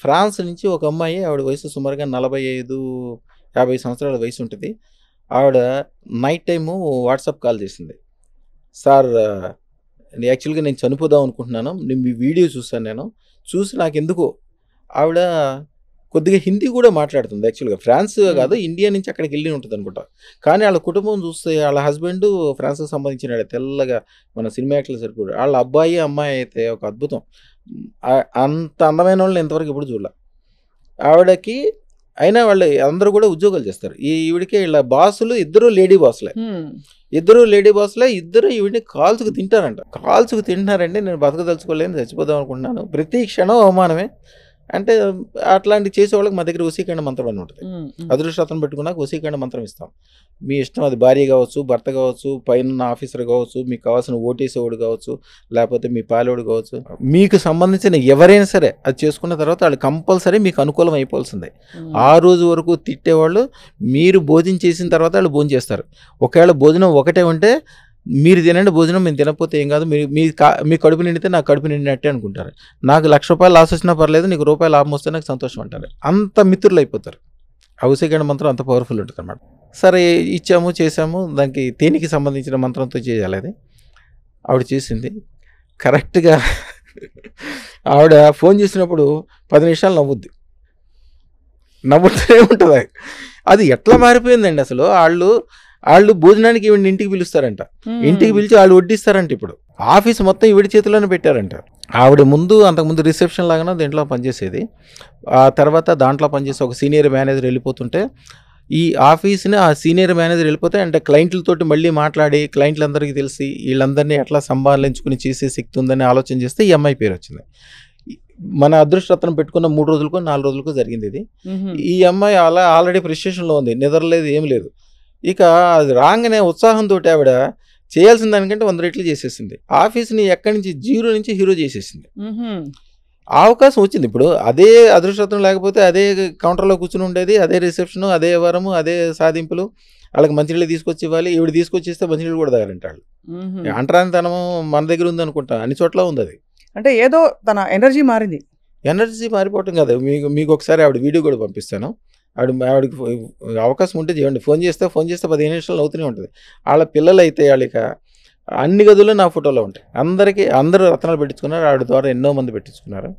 France నుంచి ఒక అమ్మాయి, ఆవిడ వయసు సుమారుగా 45, 50 సంవత్సరాల వయసు ఉంటుంది. ఆవిడ నైట్ టైము వాట్సాప్ కాల్ చేసింది. సార్ యాక్చువల్‌గా నేను చనిపోదాం అనుకుంటున్నాను. మీ వీడియో చూసాను నేను. చూసి నాకెందుకో ఆవిడ కొద్దిగా హిందీ కూడా మాట్లాడుతుంది యాక్చువల్‌గా. ఫ్రాన్స్ కాదు, ఇండియా నుంచి అక్కడికెళ్ళి ఉంటదనుకుంటా. కానీ ఆళ్ళ కుటుంబం చూస్తే ఆళ్ళ హస్బెండు ఫ్రాన్స్‌కి సంబంధించినాడే, తెల్లగా మన సినిమా యాక్టర్‌లు సరిపోయాడు. ఆళ్ళ అబ్బాయి, అమ్మాయి అయితే ఒక అద్భుతం. అంత అందమైనోళ్ళని ఇంతవరకు ఎప్పుడు చూడల. ఆవిడకి అయినా వాళ్ళు అందరూ కూడా ఉద్యోగాలు చేస్తారు. ఈవిడకి ఈళ్ళ బాసులు ఇద్దరు లేడీ బాసులే. ఇద్దరు ఈవిడని కాల్చుకు తింటారంట. కాల్చుకు తింటున్నారంటే నేను బతకదలుచుకోలేను, చచ్చిపోదాం అనుకుంటున్నాను. ప్రతి క్షణం అవమానమే. అంటే అట్లాంటివి చేసేవాళ్ళకి మా దగ్గర వశీకరణ మంత్రం అని ఉంటుంది. అదృష్టం పెట్టుకున్నాక వశీకరణ మంత్రం ఇస్తాం. మీ ఇష్టం, అది భార్య కావచ్చు, భర్త కావచ్చు, పైన ఆఫీసర్ కావచ్చు, మీకు కావాల్సిన ఓటేసేవాడు కావచ్చు, లేకపోతే మీ పాలోడు కావచ్చు, మీకు సంబంధించిన ఎవరైనా సరే అది చేసుకున్న తర్వాత వాళ్ళు కంపల్సరీ మీకు అనుకూలం అయిపోవాల్సిందే. ఆ రోజు వరకు తిట్టేవాళ్ళు మీరు భోజనం చేసిన తర్వాత వాళ్ళు భోజనం చేస్తారు. ఒకవేళ భోజనం ఒకటే ఉంటే మీరు తినండి భోజనం, మేము తినకపోతే ఏం కాదు, మీ కడుపు నిండితే నాకు కడుపు నిండినట్టే అనుకుంటారు. నాకు ₹1,00,000 లాస్ వచ్చినా పర్లేదు, నీకు రూపాయి లాభం వస్తే నాకు సంతోషం అంటారు. అంత మిత్రులు అయిపోతారు. ఆ వశీకరణ మంత్రం అంత పవర్ఫుల్ ఉంటుంది అన్నమాట. సరే ఇచ్చాము, చేసాము. దానికి తేనికి సంబంధించిన మంత్రంతో చేయాలి. అది ఆవిడ చేసింది కరెక్ట్గా. ఆవిడ ఫోన్ చేసినప్పుడు 10 నిమిషాలు నవ్వుతూనే ఉంటుంది. అది ఎట్లా మారిపోయిందండి అసలు. వాళ్ళు భోజనానికి ఈవిడ ఇంటికి పిలుస్తారంట. ఇంటికి పిలిచి వాళ్ళు వడ్డిస్తారంట. ఇప్పుడు ఆఫీస్ మొత్తం ఈవిడ చేతిలోనే పెట్టారంట. ఆవిడ అంతకుముందు రిసెప్షన్ లాగానే దీంట్లో పనిచేసేది. ఆ తర్వాత దాంట్లో పనిచేసే ఒక సీనియర్ మేనేజర్ వెళ్ళిపోతుంటే, ఈ ఆఫీస్ని ఆ సీనియర్ మేనేజర్ వెళ్ళిపోతే అంటే క్లయింట్లతోటి మళ్ళీ మాట్లాడి క్లయింట్లందరికీ తెలిసి వీళ్ళందరినీ ఎట్లా సంభాలించుకుని చేసే శక్తి ఉందని ఆలోచన చేస్తే ఈ అమ్మాయి పేరు వచ్చింది. మన అదృష్టరత్నం పెట్టుకున్న 3 రోజులకో 4 రోజులకో జరిగింది ఇది. ఈ అమ్మాయి ఆల్రెడీ ప్రిస్టేషన్లో ఉంది, నిద్రలేదు, ఏం లేదు. ఇక అది రాగానే ఉత్సాహంతో ఆవిడ చేయాల్సిన దానికంటే 100 రెట్లు చేసేసింది. ఆఫీస్ని ఎక్కడి నుంచి 0 నుంచి హీరో చేసేసింది. అవకాశం వచ్చింది. ఇప్పుడు అదే అదృష్టం లేకపోతే అదే కౌంటర్లో కూర్చుని ఉండేది, అదే రిసెప్షను, అదే వ్యవహారము, అదే సాధింపులు. వాళ్ళకి మంచినీళ్ళు తీసుకొచ్చి ఇవ్వాలి. ఈవిడ తీసుకొచ్చేస్తే మంచినీళ్ళు కూడా తాగాలంట వాళ్ళు. అంటరానితనం మన దగ్గర ఉంది అనుకుంటా, అన్ని చోట్ల ఉంది అది. అంటే ఏదో తన ఎనర్జీ మారింది. ఎనర్జీ మారిపోవటం కాదు. మీకు ఒకసారి ఆవిడ వీడియో కూడా పంపిస్తాను. ఆవిడకి అవకాశం ఉంటే చేయండి. ఫోన్ చేస్తే 15 నిమిషాలు అవుతూనే ఉంటుంది. వాళ్ళ పిల్లలు అయితే వాళ్ళకి అన్ని గదుల్లో నా ఫోటోలో ఉంటాయి. అందరూ రత్నాలు పెట్టించుకున్నారు. ఆవిడ ద్వారా ఎన్నో మంది పెట్టించుకున్నారు.